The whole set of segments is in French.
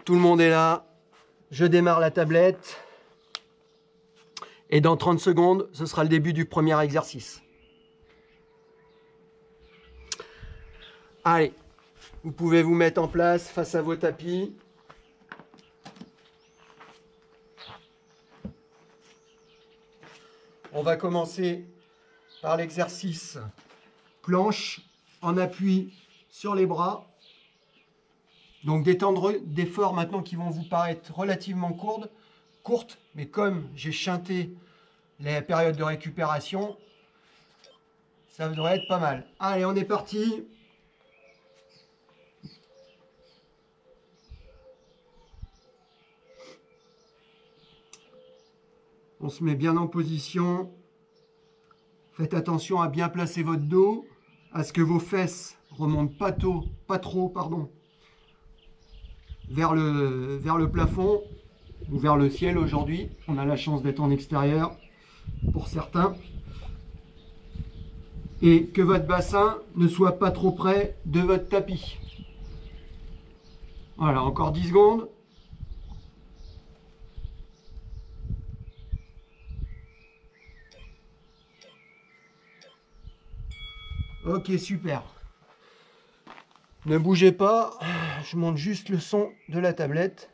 Tout le monde est là. Je démarre la tablette. Et dans 30 secondes, ce sera le début du premier exercice. Allez, vous pouvez vous mettre en place face à vos tapis. On va commencer par l'exercice planche en appui sur les bras. Donc des efforts maintenant qui vont vous paraître relativement courtes, mais comme j'ai chanté les périodes de récupération, ça devrait être pas mal. Allez, on est parti. On se met bien en position. Faites attention à bien placer votre dos, à ce que vos fesses remontent pas trop, vers le plafond ou vers le ciel aujourd'hui. On a la chance d'être en extérieur pour certains. Et que votre bassin ne soit pas trop près de votre tapis. Voilà, encore 10 secondes. Ok, super. Ne bougez pas, je monte juste le son de la tablette.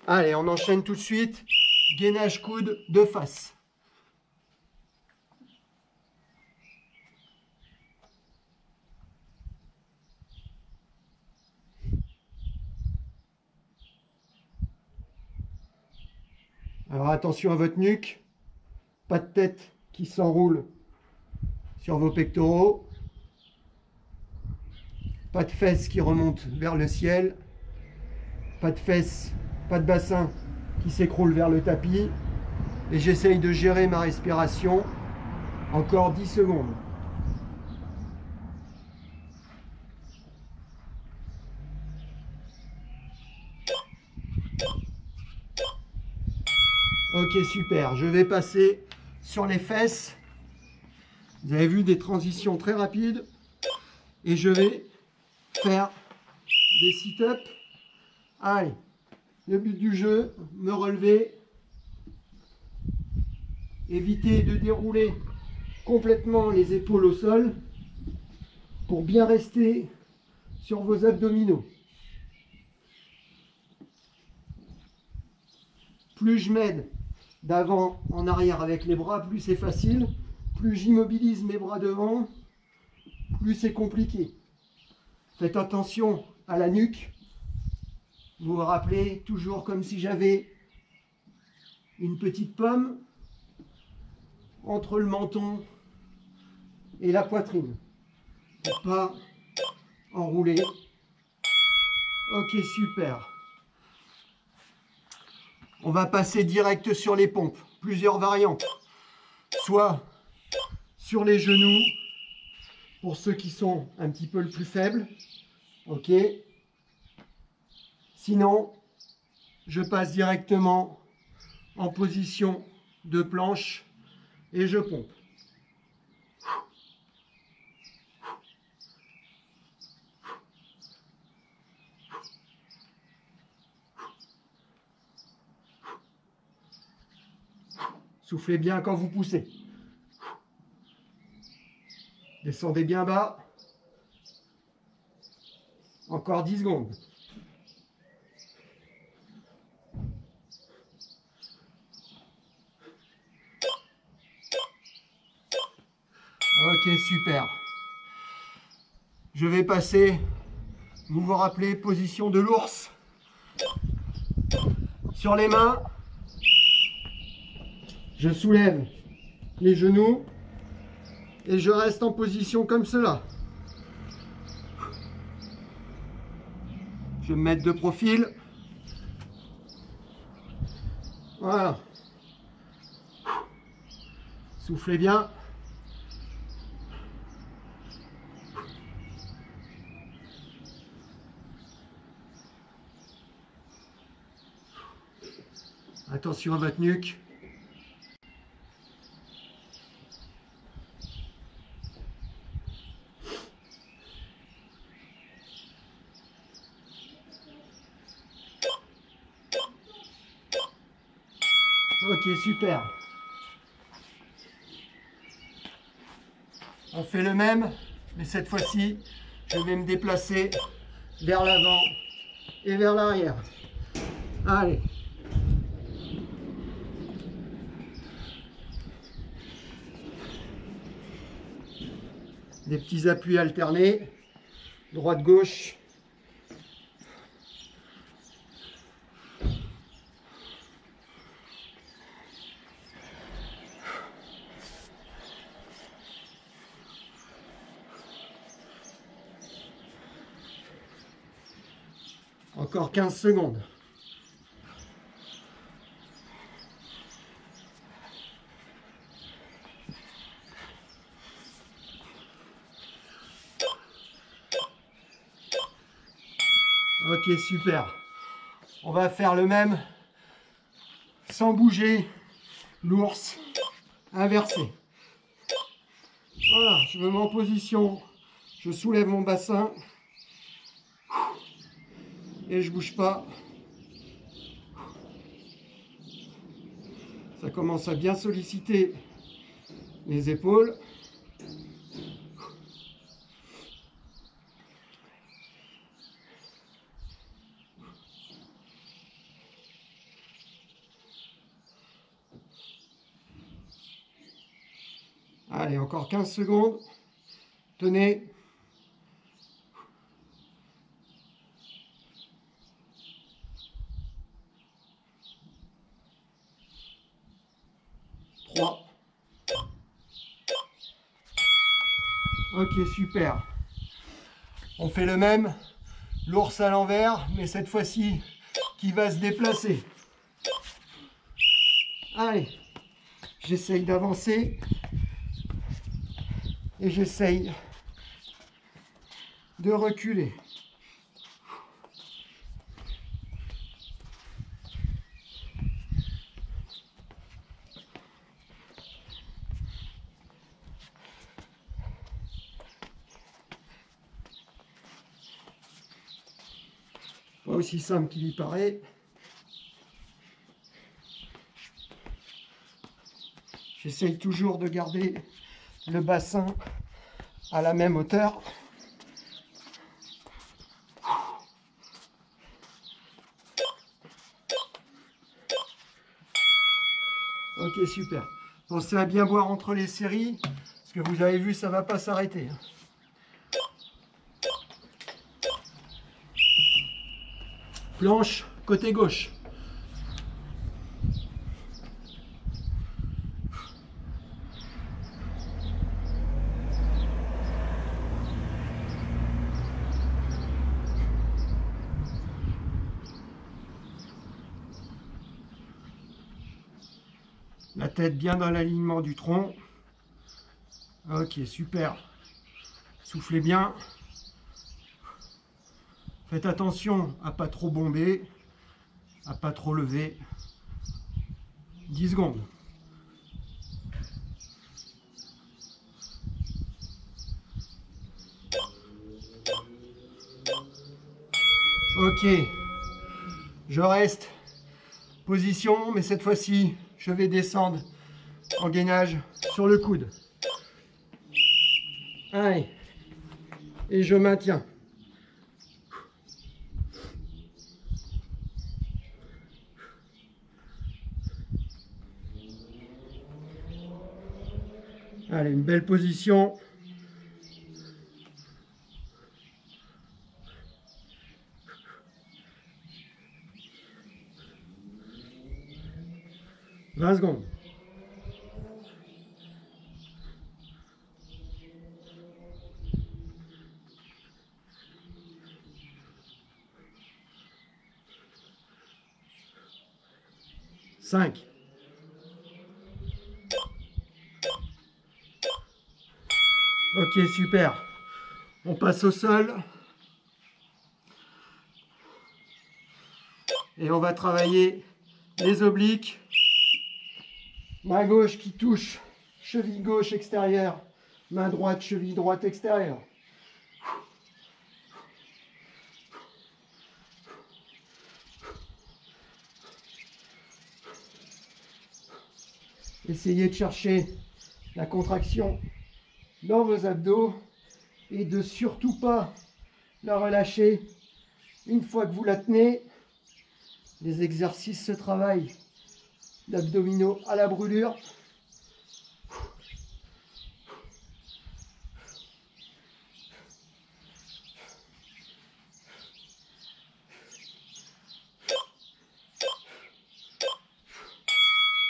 Allez, on enchaîne tout de suite. Gainage coude de face. Alors attention à votre nuque. Pas de tête qui s'enroule sur vos pectoraux. Pas de fesses qui remontent vers le ciel. Pas de fesses, pas de bassin qui s'écroule vers le tapis. Et j'essaye de gérer ma respiration. Encore 10 secondes. Ok, super. Je vais passer sur les fesses. Vous avez vu des transitions très rapides. Et je vais faire des sit-ups. Allez, le but du jeu, me relever. Évitez de dérouler complètement les épaules au sol pour bien rester sur vos abdominaux. Plus je m'aide d'avant en arrière avec les bras, plus c'est facile. Plus j'immobilise mes bras devant, plus c'est compliqué. Faites attention à la nuque. Vous vous rappelez, toujours comme si j'avais une petite pomme entre le menton et la poitrine. Pour pas enrouler. Ok, super. On va passer direct sur les pompes. Plusieurs variantes. Soit sur les genoux, pour ceux qui sont un petit peu le plus faibles. Ok. Sinon, je passe directement en position de planche et je pompe. Soufflez bien quand vous poussez. Descendez bien bas. Encore 10 secondes. Ok, super. Je vais passer, vous vous rappelez, position de l'ours. Sur les mains, je soulève les genoux et je reste en position comme cela. Je vais me mettre de profil. Voilà. Soufflez bien. Attention à votre nuque. Ok, super. On fait le même, mais cette fois-ci, je vais me déplacer vers l'avant et vers l'arrière. Allez. Des petits appuis alternés, droite-gauche. Encore 15 secondes. Ok, super. On va faire le même sans bouger, l'ours inversé. Voilà, je me mets en position, je soulève mon bassin et je bouge pas. Ça commence à bien solliciter les épaules. Allez, encore 15 secondes. Tenez. Trois. Ok, super. On fait le même. L'ours à l'envers, mais cette fois-ci, qui va se déplacer. Allez, j'essaye d'avancer. Et j'essaye de reculer. Pas aussi simple qu'il y paraît. J'essaye toujours de garder le bassin à la même hauteur. Ok, super. Pensez à bien boire entre les séries, parce que vous avez vu, ça ne va pas s'arrêter. Planche, côté gauche. La tête bien dans l'alignement du tronc. Ok, super. Soufflez bien. Faites attention à pas trop bomber, à pas trop lever. 10 secondes. Ok. Je reste. Position, mais cette fois-ci, je vais descendre en gainage sur le coude. Allez. Et je maintiens. Allez, une belle position. « 20 secondes. « 5. Ok, super. On passe au sol. Et on va travailler les obliques. Main gauche qui touche cheville gauche extérieure. Main droite, cheville droite extérieure. Essayez de chercher la contraction dans vos abdos et de surtout pas la relâcher. Une fois que vous la tenez, les exercices se travaillent d'abdominaux à la brûlure.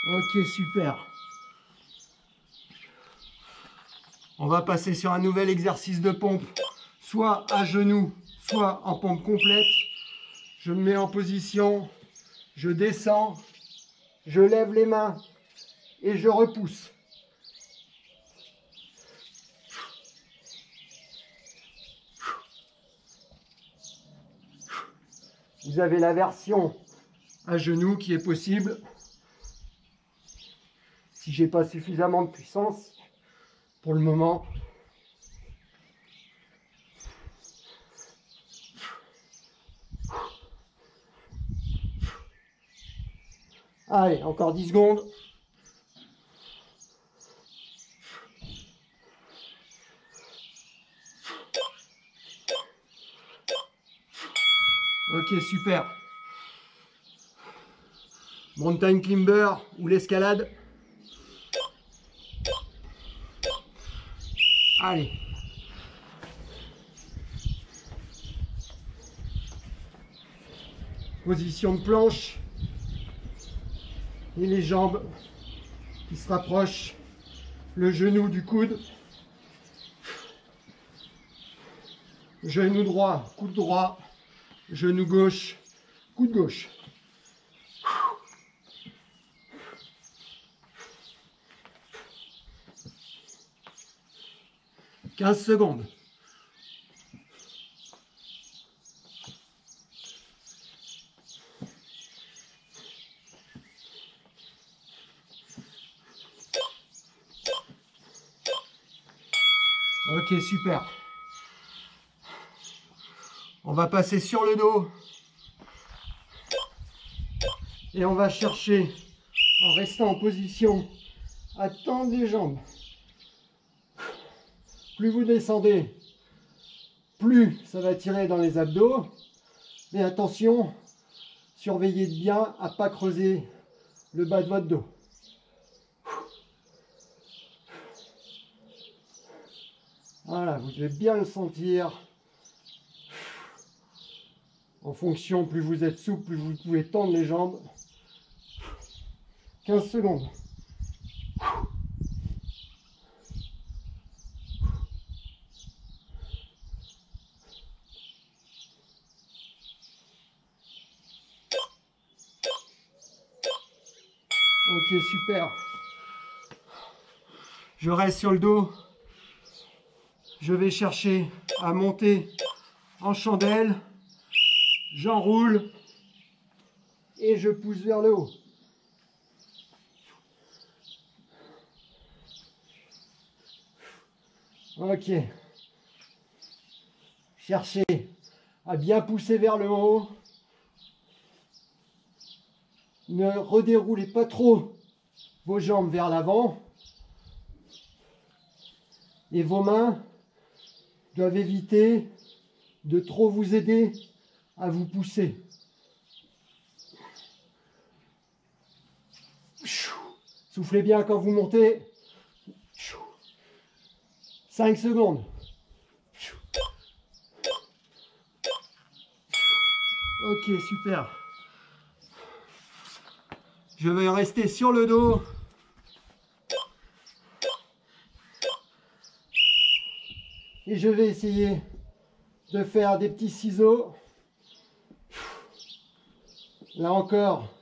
Ok, super. On va passer sur un nouvel exercice de pompe, soit à genoux, soit en pompe complète. Je me mets en position, je descends, je lève les mains et je repousse. Vous avez la version à genoux qui est possible. Si j'ai pas suffisamment de puissance pour le moment. Allez, encore 10 secondes. Ok, super. Mountain climber ou l'escalade. Allez. Position de planche. Et les jambes qui se rapprochent. Le genou du coude. Genou droit, coude droit. Genou gauche, coude gauche. « 15 secondes. Ok, super. On va passer sur le dos. Et on va chercher, en restant en position, à tendre les jambes. Plus vous descendez, plus ça va tirer dans les abdos. Mais attention, surveillez bien à ne pas creuser le bas de votre dos. Voilà, vous devez bien le sentir. En fonction, plus vous êtes souple, plus vous pouvez tendre les jambes. 15 secondes. Ok, super. Je reste sur le dos. Je vais chercher à monter en chandelle. J'enroule et je pousse vers le haut. Ok. Cherchez à bien pousser vers le haut. Ne redéroulez pas trop vos jambes vers l'avant. Et vos mains doivent éviter de trop vous aider à vous pousser. Soufflez bien quand vous montez. 5 secondes. Ok, super. Je vais rester sur le dos. Et je vais essayer de faire des petits ciseaux. Là encore,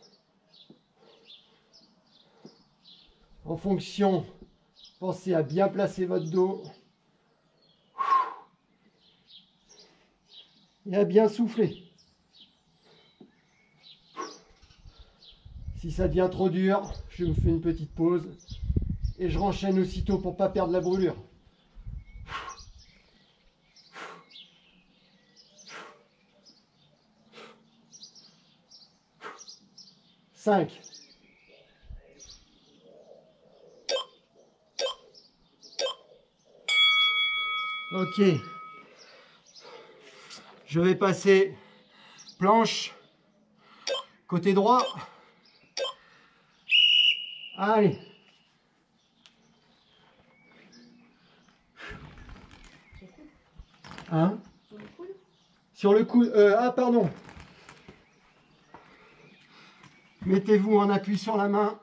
en fonction, pensez à bien placer votre dos. Et à bien souffler. Si ça devient trop dur, je me fais une petite pause et je renchaîne aussitôt pour ne pas perdre la brûlure. 5, Ok. Je vais passer planche, côté droit. Allez. Hein? Sur le coude. Ah, pardon. Mettez-vous en appui sur la main.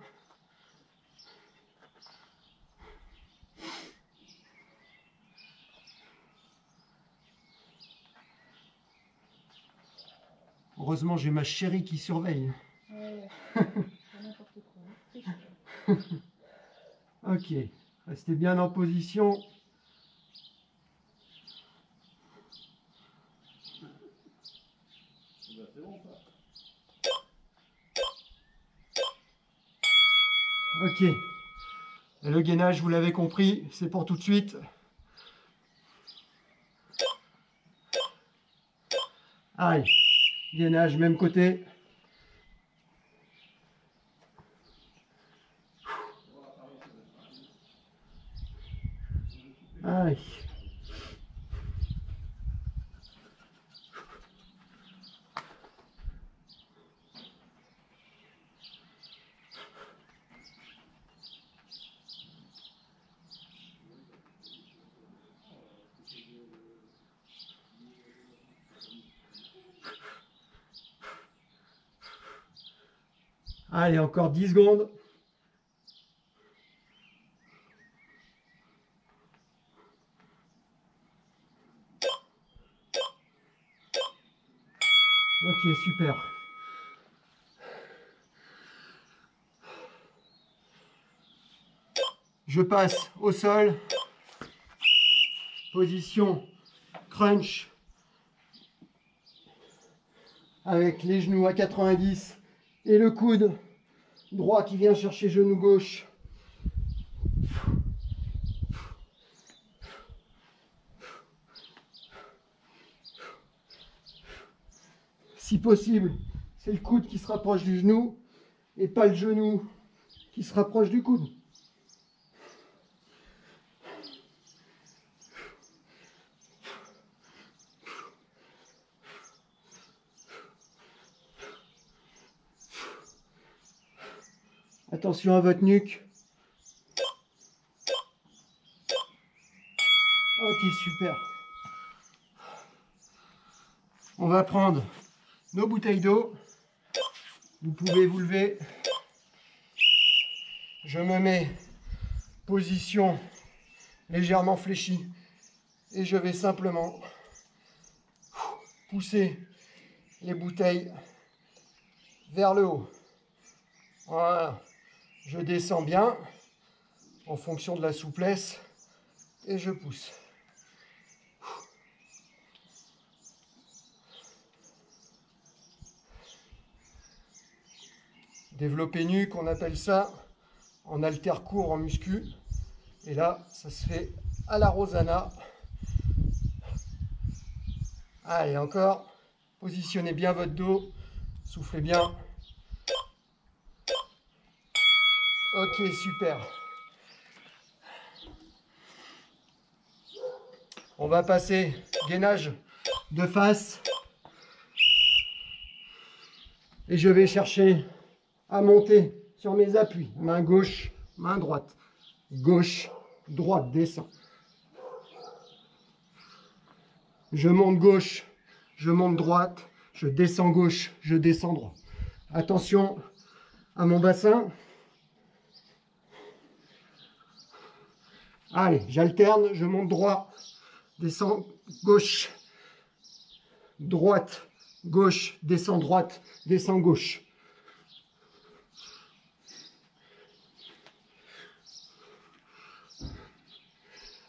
Heureusement, j'ai ma chérie qui surveille. Ouais. N'importe Ok, quoi. restez bien en position. Ok, et le gainage, vous l'avez compris, c'est pour tout de suite. Allez, gainage, même côté. Allez. Allez, encore 10 secondes. Ok, super. Je passe au sol. Position crunch. Avec les genoux à 90 et le coude droit qui vient chercher genou gauche. Si possible, c'est le coude qui se rapproche du genou et pas le genou qui se rapproche du coude. Attention à votre nuque. Ok, super. On va prendre nos bouteilles d'eau. Vous pouvez vous lever. Je me mets position légèrement fléchie et je vais simplement pousser les bouteilles vers le haut. Voilà. Je descends bien en fonction de la souplesse et je pousse. Développer nuque, on appelle ça en haltère court en muscu. Et là, ça se fait à la Rosanna. Allez, encore. Positionnez bien votre dos. Soufflez bien. Ok, super. On va passer gainage de face. Et je vais chercher à monter sur mes appuis. Main gauche, main droite. Gauche, droite, descend. Je monte gauche, je monte droite, je descends gauche, je descends droite. Attention à mon bassin. Allez, j'alterne, je monte droit, descends gauche, droite, gauche, descends droite, descends gauche.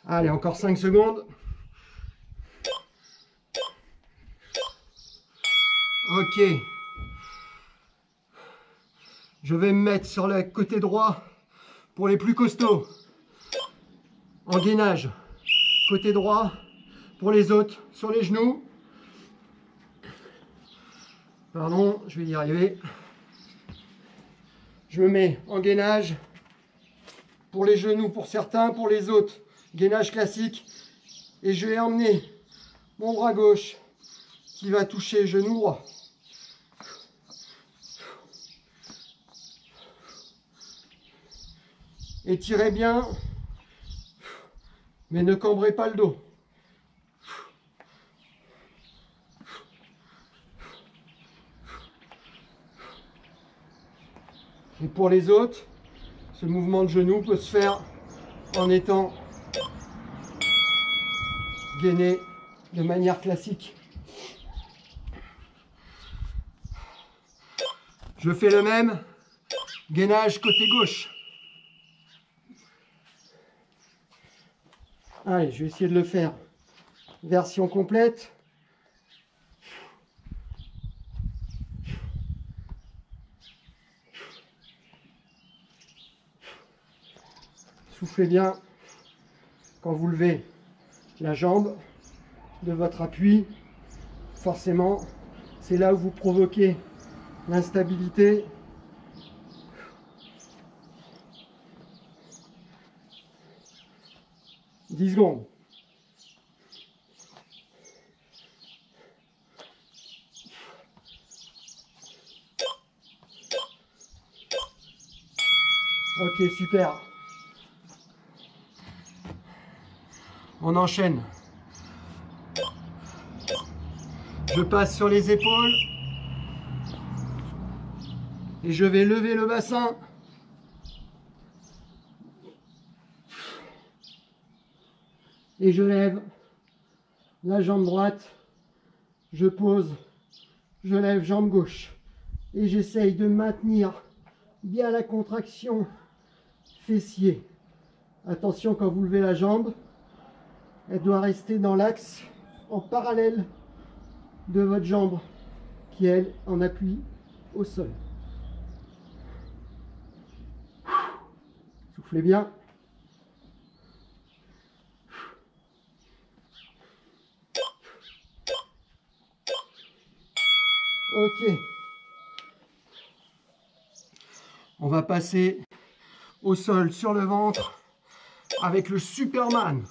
Allez, encore 5 secondes. Ok. Je vais me mettre sur le côté droit pour les plus costauds. En gainage. Côté droit pour les autres sur les genoux. Pardon, je vais y arriver. Je me mets en gainage pour les genoux pour certains, pour les autres. Gainage classique Et je vais emmener mon bras gauche qui va toucher genou droit. Étirez bien, mais ne cambrez pas le dos. Et pour les autres, ce mouvement de genou peut se faire en étant gainé de manière classique. Je fais le même gainage côté gauche. Allez, je vais essayer de le faire. Version complète. Soufflez bien quand vous levez la jambe de votre appui. Forcément, c'est là où vous provoquez l'instabilité. « 10 secondes. Ok, super. On enchaîne. Je passe sur les épaules. Et je vais lever le bassin. Et je lève la jambe droite. Je pose. Je lève jambe gauche. Et j'essaye de maintenir bien la contraction fessier. Attention quand vous levez la jambe, elle doit rester dans l'axe en parallèle de votre jambe qui elle en appui au sol. Soufflez bien. Ok. On va passer au sol sur le ventre avec le Superman.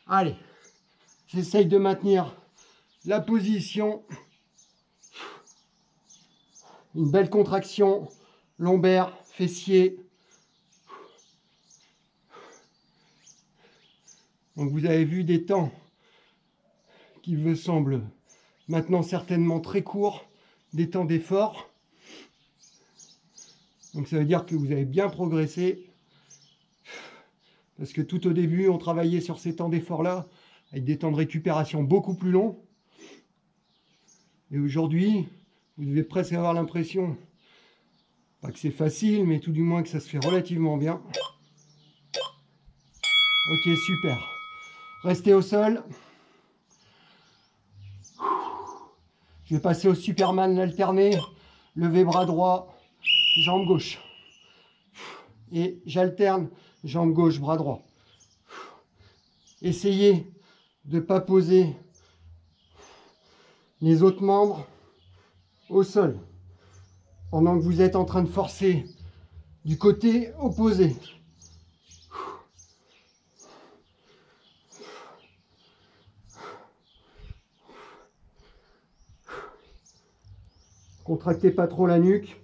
Allez, j'essaye de maintenir la position. Une belle contraction lombaire, fessier. Donc vous avez vu des temps qui me semblent maintenant certainement très courts, des temps d'effort. Donc ça veut dire que vous avez bien progressé. Parce que tout au début, on travaillait sur ces temps d'effort-là, avec des temps de récupération beaucoup plus longs. Et aujourd'hui, vous devez presque avoir l'impression, pas que c'est facile, mais tout du moins que ça se fait relativement bien. Ok, super. Restez au sol. Je vais passer au Superman alterné. Lever bras droit, jambe gauche. Et j'alterne jambe gauche, bras droit. Essayez de ne pas poser les autres membres au sol pendant que vous êtes en train de forcer du côté opposé. Contractez pas trop la nuque.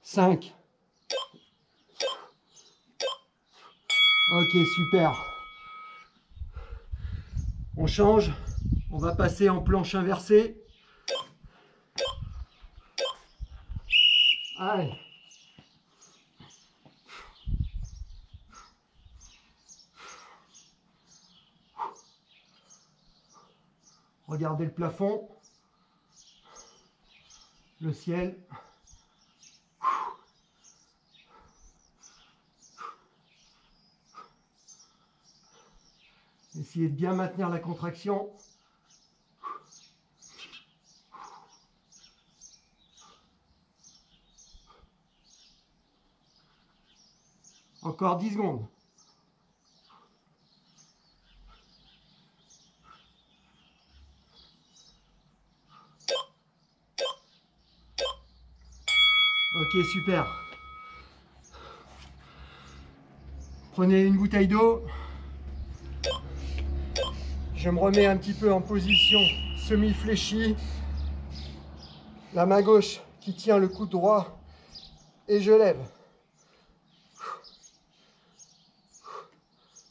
Cinq. Ok, super. On change. On va passer en planche inversée. Allez. Regardez le plafond, le ciel. Essayez de bien maintenir la contraction. Encore 10 secondes. super. Prenez une bouteille d'eau. Je me remets un petit peu en position semi-fléchie. La main gauche qui tient le coude droit. Et je lève.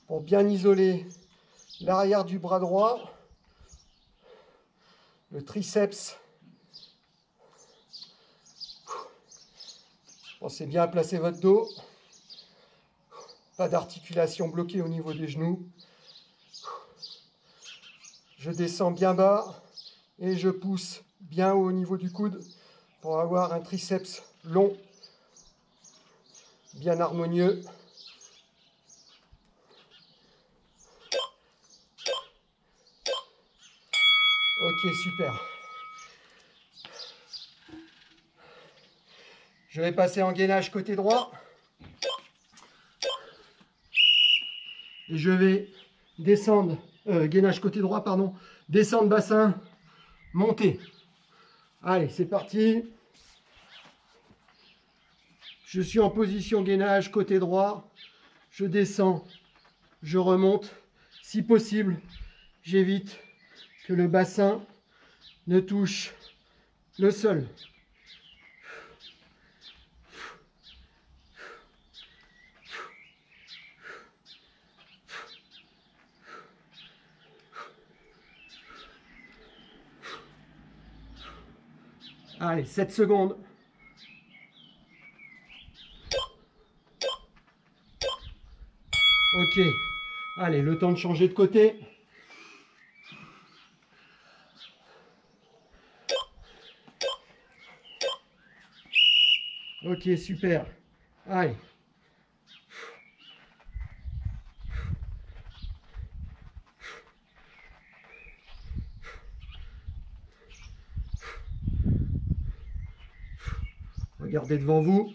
Pour bien isoler l'arrière du bras droit. Le triceps. Pensez bien à placer votre dos. Pas d'articulation bloquée au niveau des genoux. Je descends bien bas et je pousse bien haut au niveau du coude pour avoir un triceps long, bien harmonieux. Ok, super. Je vais passer en gainage côté droit. Et je vais descendre, gainage côté droit, pardon, descendre bassin, monter. Allez, c'est parti. Je suis en position gainage côté droit. Je descends, je remonte. Si possible, j'évite que le bassin ne touche le sol. Allez, 7 secondes. Ok. Allez, le temps de changer de côté. Ok, super. Allez. Regardez devant vous.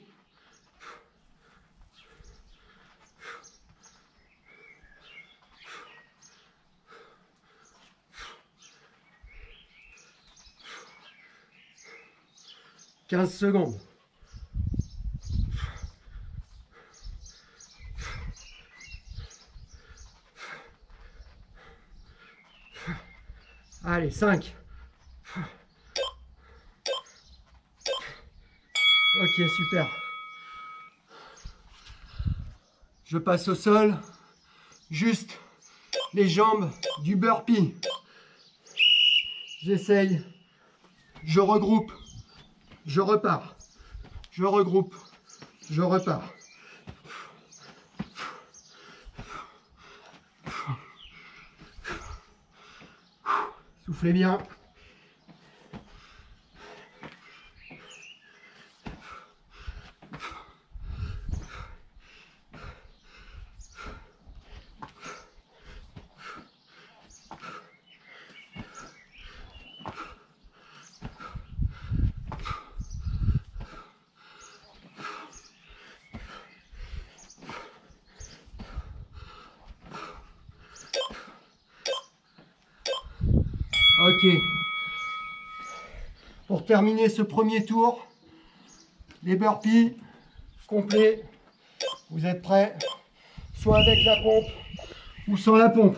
« 15 secondes. Allez, 5. Ok, super. Je passe au sol. Juste les jambes du burpee. J'essaye. Je regroupe. Je repars. Je regroupe. Je repars. Soufflez bien. Ok. Pour terminer ce premier tour, les burpees complets. Vous êtes prêts? Soit avec la pompe ou sans la pompe.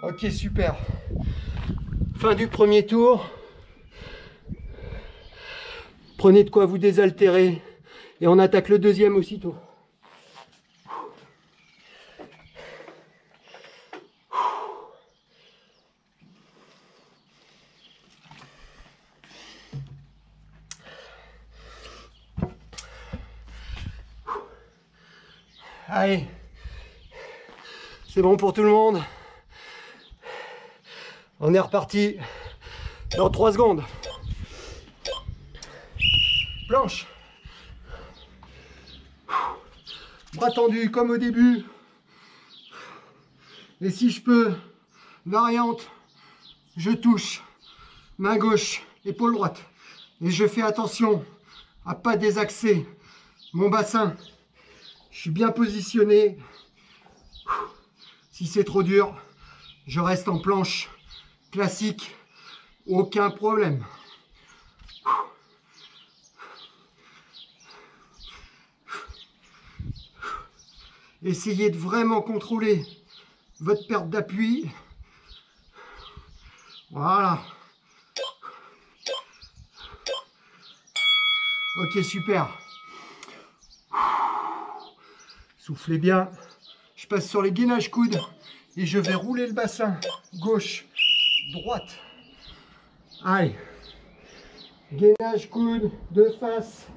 Ok, super. Fin du premier tour. Prenez de quoi vous désaltérer et on attaque le deuxième aussitôt. Allez, c'est bon pour tout le monde. On est reparti dans 3 secondes. Planche. Bras tendus comme au début. Et si je peux, variante, je touche main gauche, épaule droite. Et je fais attention à pas désaxer mon bassin. Je suis bien positionné. Si c'est trop dur, je reste en planche classique. Aucun problème. Essayez de vraiment contrôler votre perte d'appui. Voilà. Ok, super. Soufflez bien. Je passe sur les gainages coudes et je vais rouler le bassin gauche, droite. Allez. Gainage coude de face.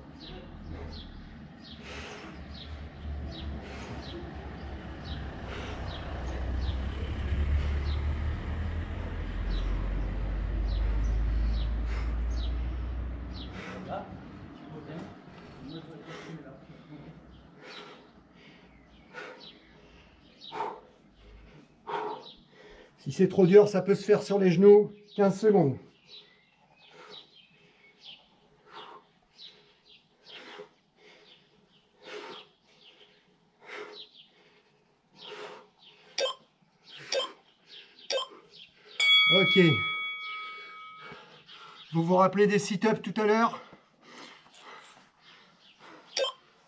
Si c'est trop dur, ça peut se faire sur les genoux. 15 secondes. Ok. Vous vous rappelez des sit-ups tout à l'heure?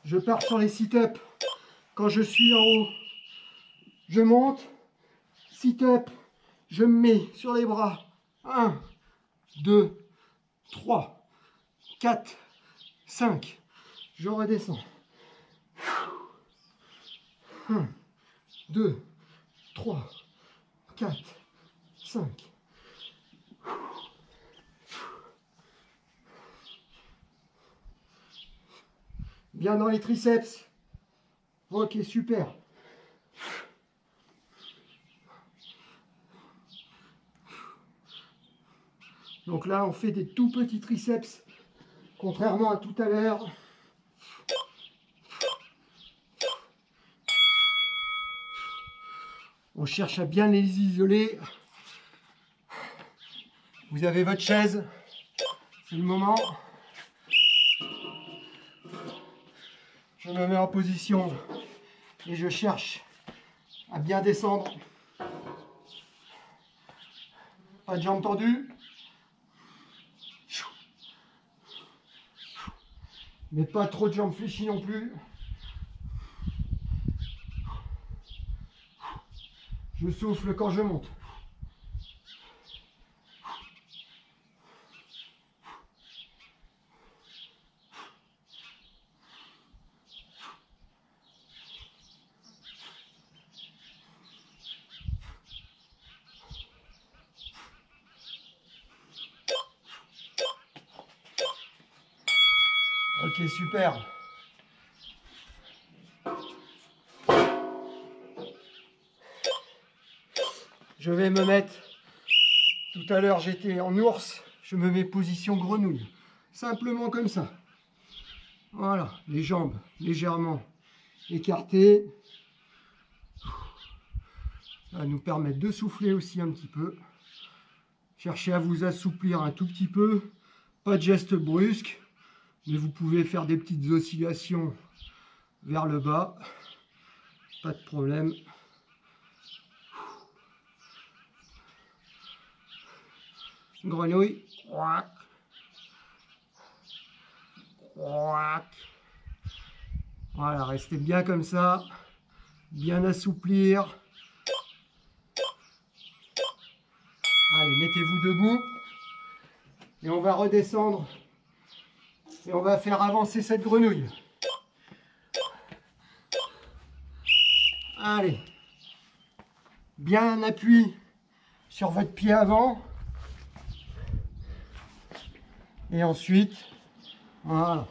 Je pars sur les sit-ups. Quand je suis en haut, je monte. Sit-up. Je me mets sur les bras. 1, 2, 3, 4, 5. Je redescends. 1, 2, 3, 4, 5. Bien dans les triceps. Ok, super. Donc là, on fait des tout petits triceps, contrairement à tout à l'heure. On cherche à bien les isoler. Vous avez votre chaise, c'est le moment. Je me mets en position et je cherche à bien descendre. Pas de jambes tendues. Mais pas trop de jambes fléchies non plus. Je souffle quand je monte. Ok, super. Je vais me mettre, tout à l'heure j'étais en ours, je me mets position grenouille. Simplement comme ça. Voilà, les jambes légèrement écartées. Ça va nous permettre de souffler aussi un petit peu. Cherchez à vous assouplir un tout petit peu. Pas de geste brusque, mais vous pouvez faire des petites oscillations vers le bas. Pas de problème. Grenouille. Voilà, restez bien comme ça. Bien assouplir. Allez, mettez-vous debout. Et on va redescendre. Et on va faire avancer cette grenouille. Allez. Bien appui sur votre pied avant. Et ensuite, voilà.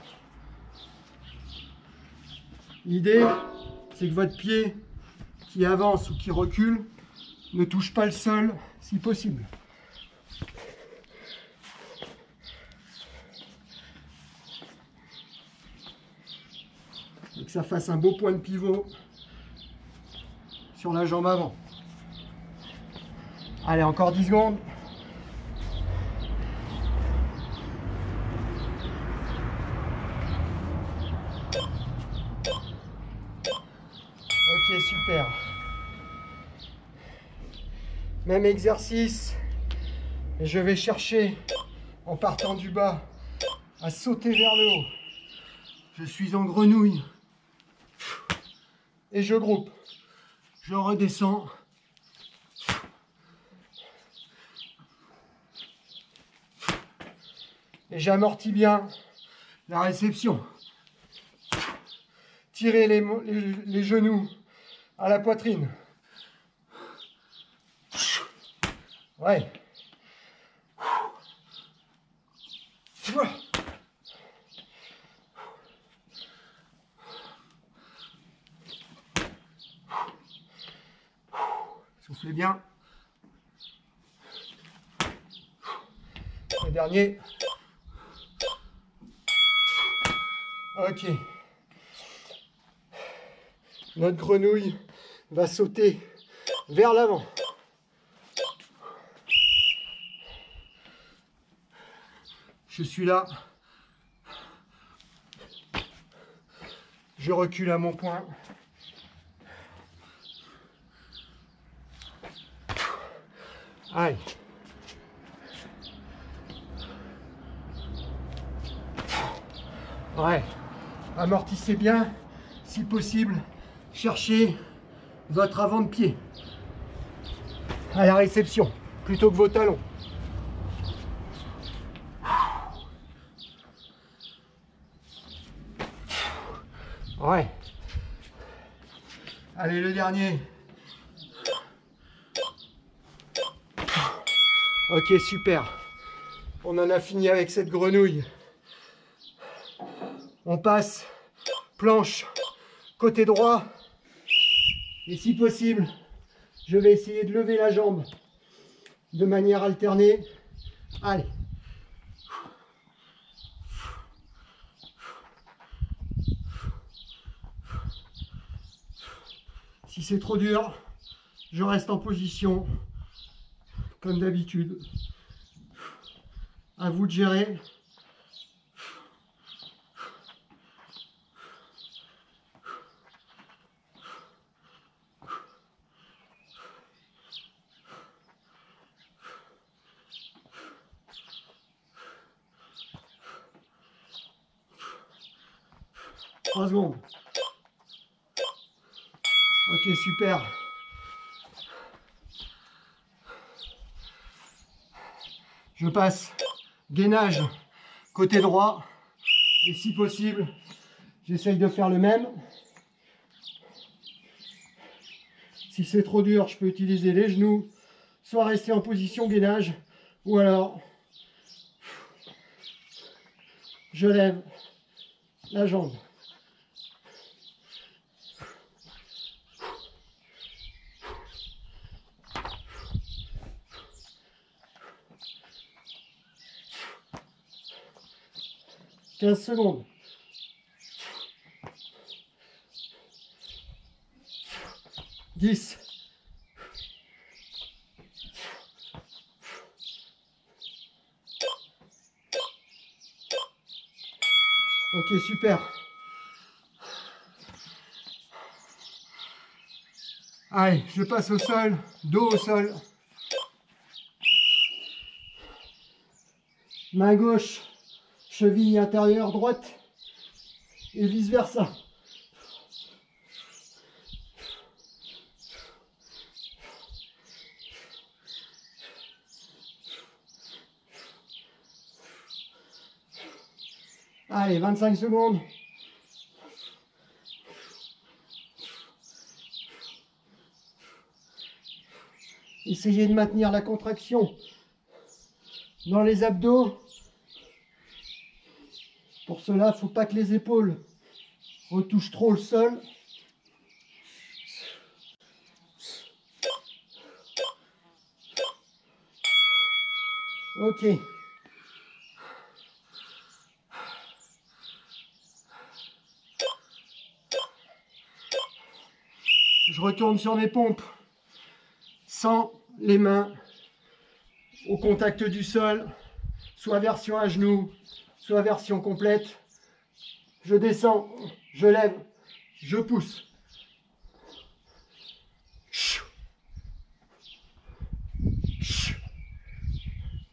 L'idée, c'est que votre pied qui avance ou qui recule ne touche pas le sol si possible. Et que ça fasse un beau point de pivot sur la jambe avant. Allez, encore 10 secondes. Ok, super. Même exercice. Et je vais chercher, en partant du bas, à sauter vers le haut. Je suis en grenouille. Et je groupe. Je redescends. Et j'amortis bien la réception. Tirez les genoux à la poitrine. Ouais. Soufflez bien. Le dernier. Ok. Notre grenouille va sauter vers l'avant. Je suis là. Je recule à mon point. Allez. Ouais. Amortissez bien, si possible. Cherchez votre avant de pied à la réception, plutôt que vos talons. Ouais. Allez, le dernier. Ok, super. On en a fini avec cette grenouille. On passe planche côté droit. Et si possible, je vais essayer de lever la jambe de manière alternée. Allez. Si c'est trop dur, je reste en position comme d'habitude. À vous de gérer. Trois secondes. Ok, super. Je passe gainage côté droit. Et si possible, j'essaye de faire le même. Si c'est trop dur, je peux utiliser les genoux, soit rester en position gainage, ou alors je lève la jambe. « 15 secondes. 10. Ok, super. Allez, je passe au sol, dos au sol. Main gauche, cheville intérieure droite et vice versa. Allez, 25 secondes. Essayez de maintenir la contraction dans les abdos. Pour cela, il ne faut pas que les épaules retouchent trop le sol. Ok. Je retourne sur mes pompes sans les mains au contact du sol, soit version à genoux, soit version complète. Je descends, je lève, je pousse.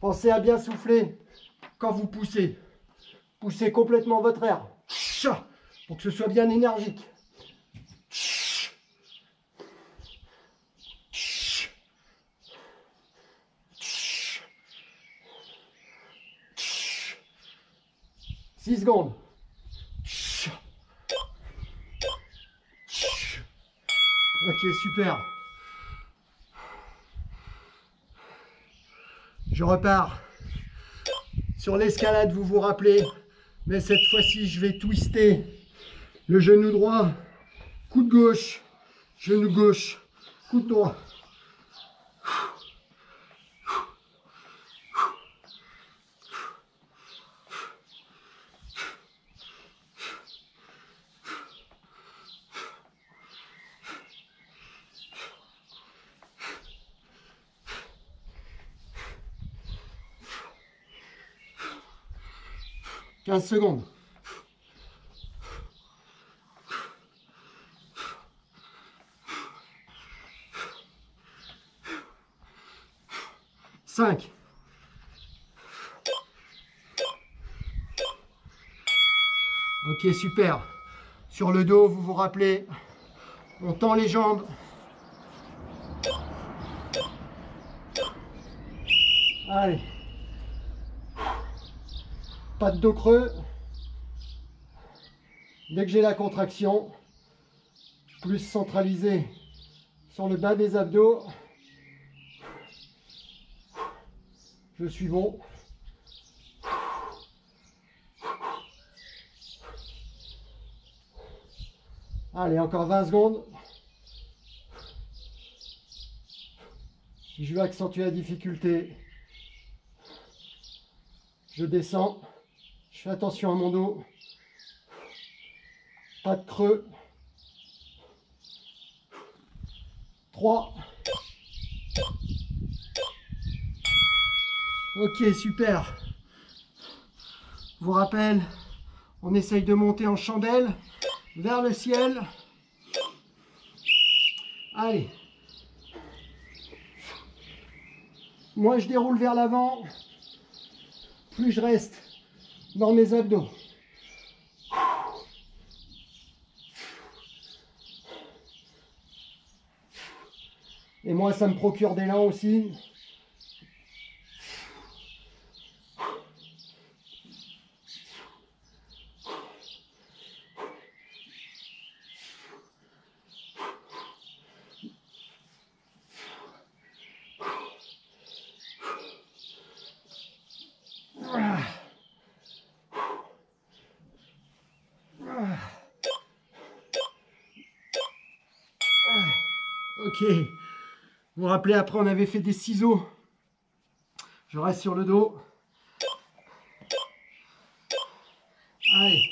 Pensez à bien souffler quand vous poussez. Poussez complètement votre air pour que ce soit bien énergique. 6 secondes. Ok, super. Je repars. Sur l'escalade, vous vous rappelez, mais cette fois-ci, je vais twister le genou droit, coude gauche, genou gauche, coude droit. « 15 secondes. « 5. Ok, super. Sur le dos, vous vous rappelez, on tend les jambes. Allez. Pas de dos creux. Dès que j'ai la contraction, plus centralisé sur le bas des abdos. Je suis bon. Allez, encore 20 secondes. Si je veux accentuer la difficulté, je descends. Je fais attention à mon dos. Pas de creux. 3. Ok, super. Je vous rappelle, on essaye de monter en chandelle vers le ciel. Allez. Moins je déroule vers l'avant, plus je reste dans mes abdos. Et moi, ça me procure d'élan aussi. Ok. Vous vous rappelez, après, on avait fait des ciseaux. Je reste sur le dos. Allez.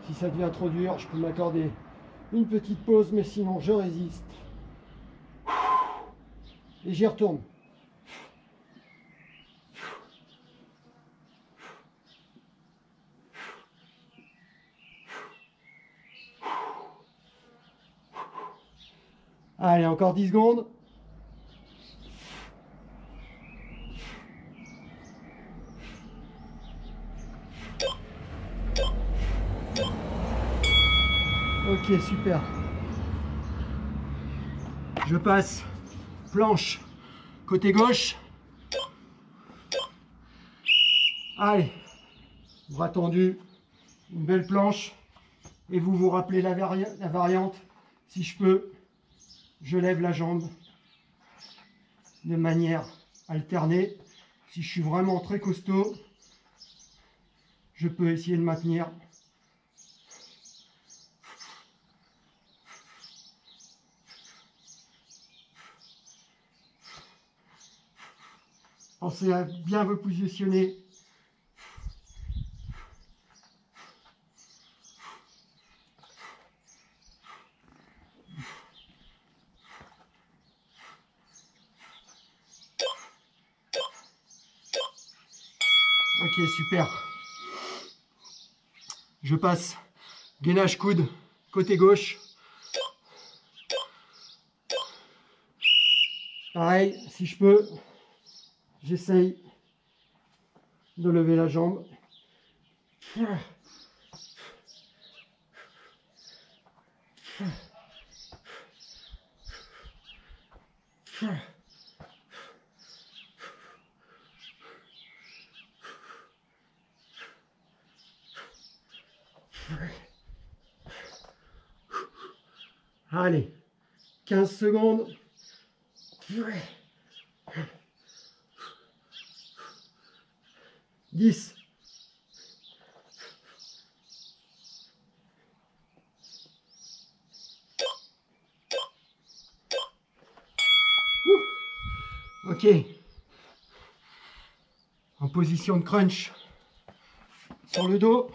Si ça devient trop dur, je peux m'accorder une petite pause, mais sinon je résiste. Et j'y retourne. Allez, encore 10 secondes. Ok, super. Je passe planche côté gauche. Allez, bras tendu, une belle planche. Et vous vous rappelez la variante. Si je peux, je lève la jambe de manière alternée. Si je suis vraiment très costaud, Je peux essayer de maintenir. Pensez à bien vous positionner. Ok, super. Je passe gainage coude, côté gauche. Pareil, si je peux, j'essaye de lever la jambe. Allez, 15 secondes. 10. Ok. En position de crunch. Sur le dos.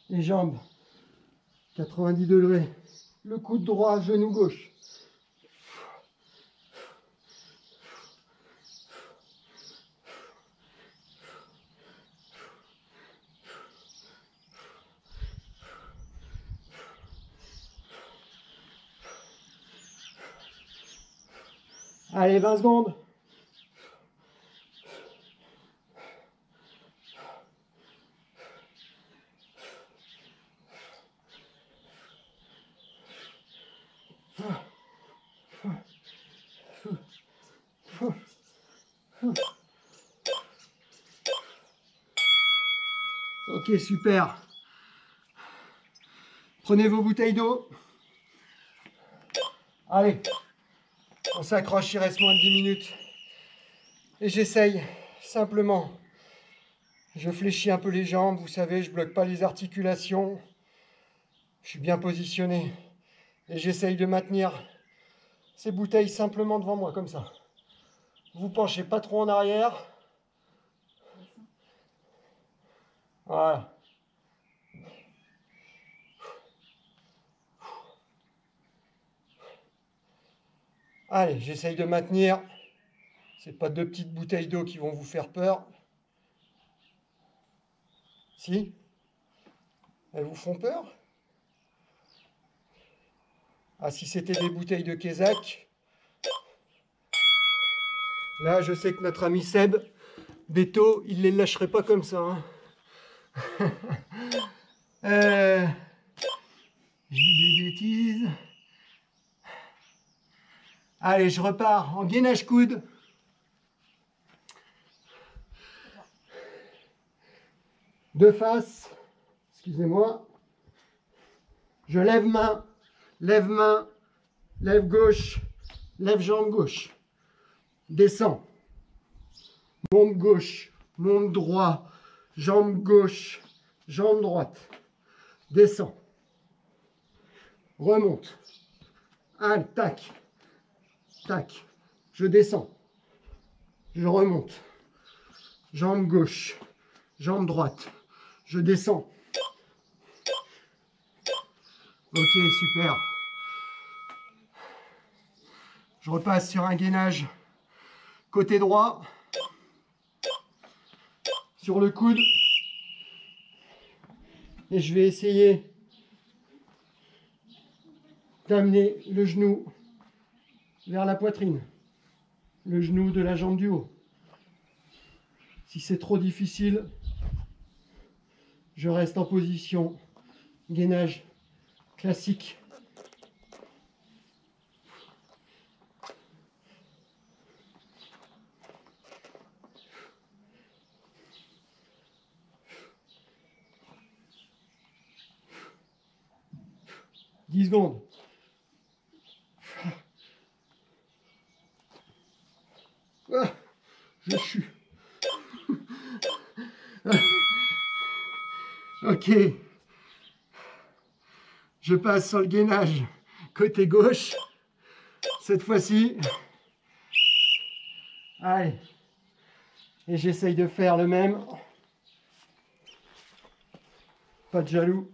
Les jambes. 90 degrés. Le coude droit, genou gauche. Allez, 20 secondes. Ok, super. Prenez vos bouteilles d'eau. Allez, on s'accroche, il reste moins de 10 minutes. Et j'essaye simplement. Je fléchis un peu les jambes, vous savez, je bloque pas les articulations. Je suis bien positionné. Et j'essaye de maintenir ces bouteilles simplement devant moi, comme ça. Vous penchez pas trop en arrière. Voilà. Allez, j'essaye de maintenir. C'est pas deux petites bouteilles d'eau qui vont vous faire peur. Si? Elles vous font peur? Ah, si c'était des bouteilles de Kézak. Là, je sais que notre ami Seb, Beto, il les lâcherait pas comme ça. Hein. Je dis des bêtises. Allez, je repars en gainage coude. De face. Excusez-moi. Je lève main, lève gauche, lève jambe gauche. Descends. Monte gauche, monte droit, jambe gauche, jambe droite. Descends. Remonte. Allez, tac. Tac. Je descends. Je remonte. Jambe gauche, jambe droite. Je descends. Ok, super. Je repasse sur un gainage côté droit. Sur le coude. Et je vais essayer d'amener le genou vers la poitrine. Le genou de la jambe du haut. Si c'est trop difficile, je reste en position gainage classique. « 10 secondes. Je suis. Ok. Je passe sur le gainage côté gauche. Cette fois-ci. Allez. Et j'essaye de faire le même. Pas de jaloux.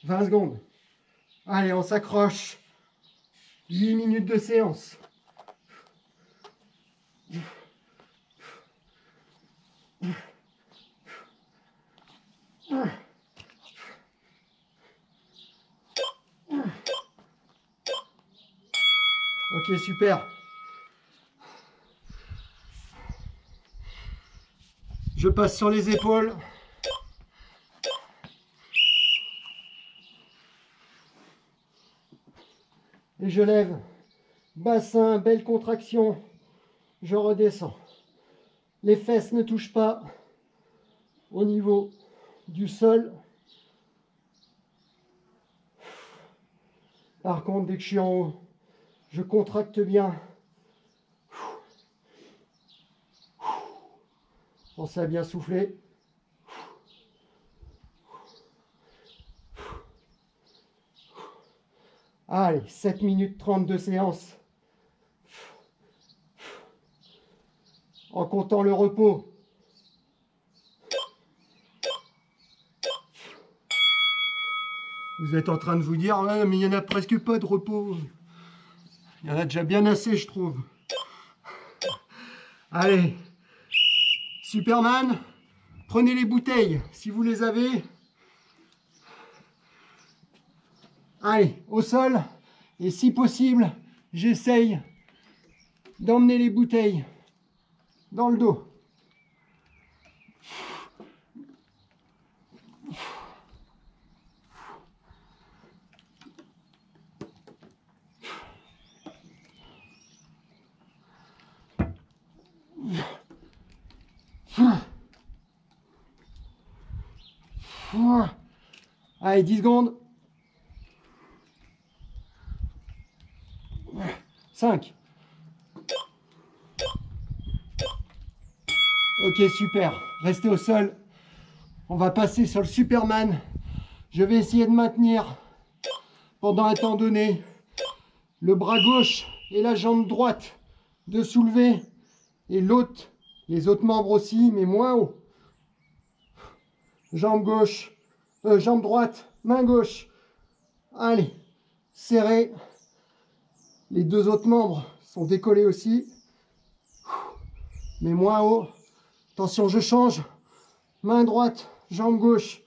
« 20 secondes. Allez, on s'accroche. 8 minutes de séance. Ok, super. Je passe sur les épaules. Et je lève. Bassin, belle contraction. Je redescends. Les fesses ne touchent pas au niveau du sol. Par contre, dès que je suis en haut, je contracte bien. Pensez à bien souffler. Allez, 7 minutes 30 de séance. En comptant le repos. Vous êtes en train de vous dire, ouais, mais il n'y en a presque pas de repos. Il y en a déjà bien assez, je trouve. Allez. Superman, prenez les bouteilles, si vous les avez. Allez, au sol. Et si possible, j'essaye d'emmener les bouteilles dans le dos. Allez, 10 secondes. 5. Ok, super. Restez au sol. On va passer sur le Superman. Je vais essayer de maintenir pendant un temps donné le bras gauche et la jambe droite de soulever et l'autre, les autres membres aussi, mais moins haut. Jambe gauche, jambe droite, main gauche. Allez, serrez. Les deux autres membres sont décollés aussi, mais moins haut. Attention, je change. Main droite, jambe gauche.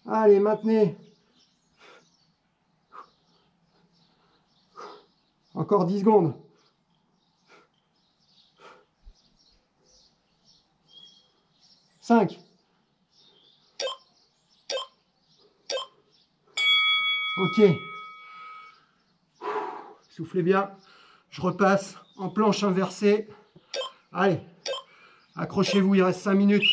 Allez, maintenez. Encore 10 secondes. 5. Ok. Soufflez bien. Je repasse en planche inversée. Allez, accrochez-vous, il reste 5 minutes.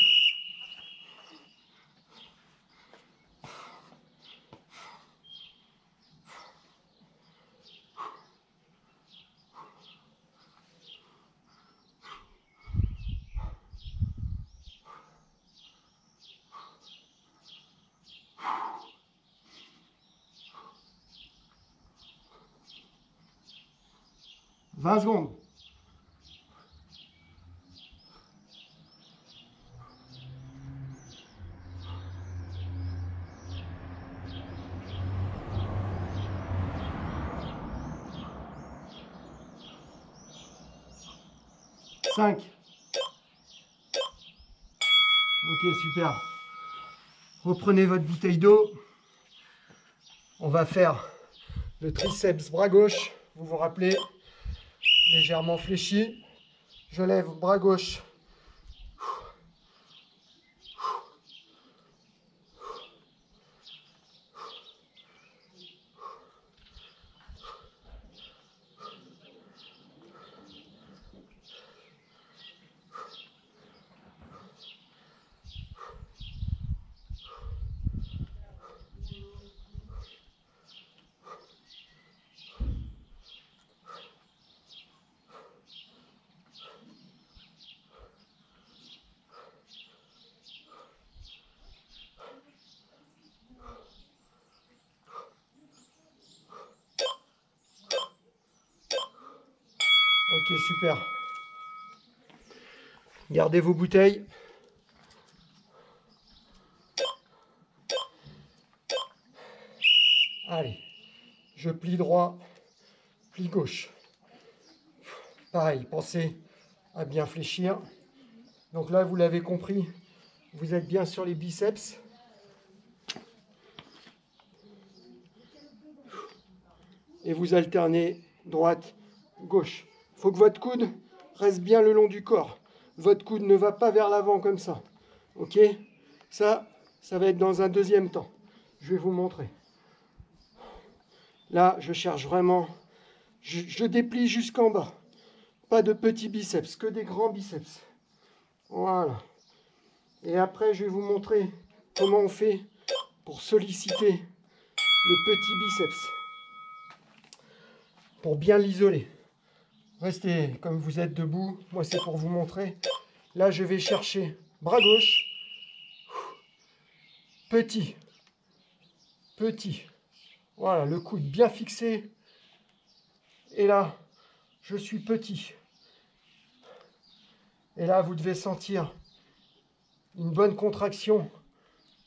« 20 secondes. » 5. Ok, super. Reprenez votre bouteille d'eau. On va faire le triceps bras gauche. Vous vous rappelez, légèrement fléchi. Je lève bras gauche. Ok, super. Gardez vos bouteilles. Allez, je plie droit, plie gauche. Pareil, pensez à bien fléchir. Donc là, vous l'avez compris, vous êtes bien sur les biceps. Et vous alternez droite, gauche. Il faut que votre coude reste bien le long du corps. Votre coude ne va pas vers l'avant comme ça. Ok? Ça va être dans un deuxième temps. Je vais vous montrer. Là, je cherche vraiment... Je déplie jusqu'en bas. Pas de petits biceps, que des grands biceps. Voilà. Et après, je vais vous montrer comment on fait pour solliciter le petit biceps. Pour bien l'isoler. Restez comme vous êtes debout. Moi, c'est pour vous montrer. Là, je vais chercher bras gauche. Petit. Petit. Voilà, le coude bien fixé. Et là, je suis petit. Et là, vous devez sentir une bonne contraction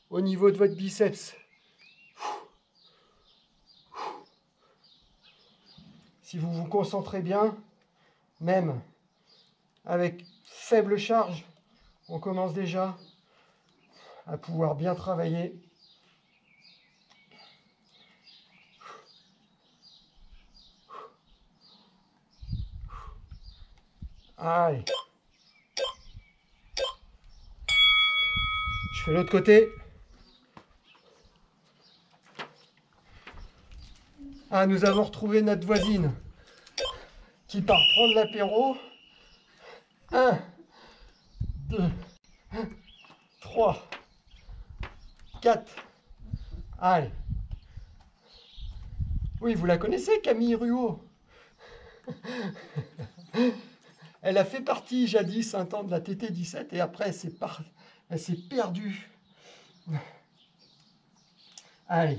au niveau de votre biceps. Si vous vous concentrez bien, même avec faible charge, on commence déjà à pouvoir bien travailler. Allez. Je fais l'autre côté. Ah, nous avons retrouvé notre voisine qui part prendre l'apéro. 1, 2, 3, 4. Allez. Oui, vous la connaissez, Camille Ruot. Elle a fait partie jadis un temps de la TT17 et après elle s'est perdue. Allez.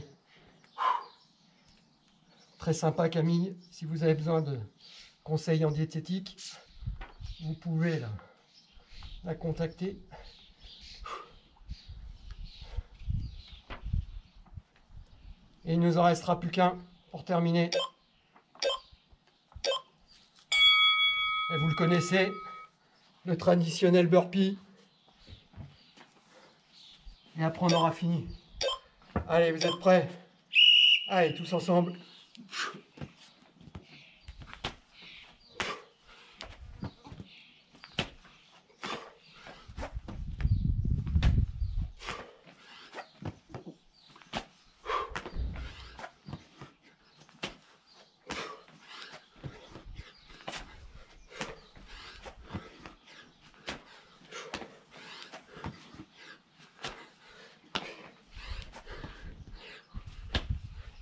Très sympa Camille. Si vous avez besoin de conseils en diététique, vous pouvez la contacter. Et il ne nous en restera plus qu'un pour terminer. Et vous le connaissez, le traditionnel burpee. Et après, on aura fini. Allez, vous êtes prêts? Allez, tous ensemble.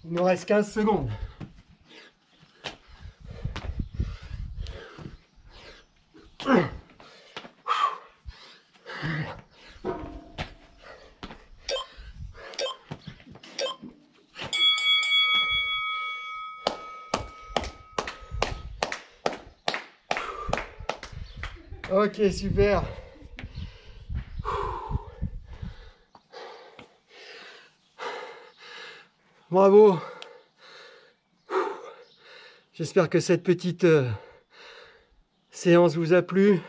Il nous reste 15 secondes. Ok, super. Bravo. J'espère que cette petite séance vous a plu.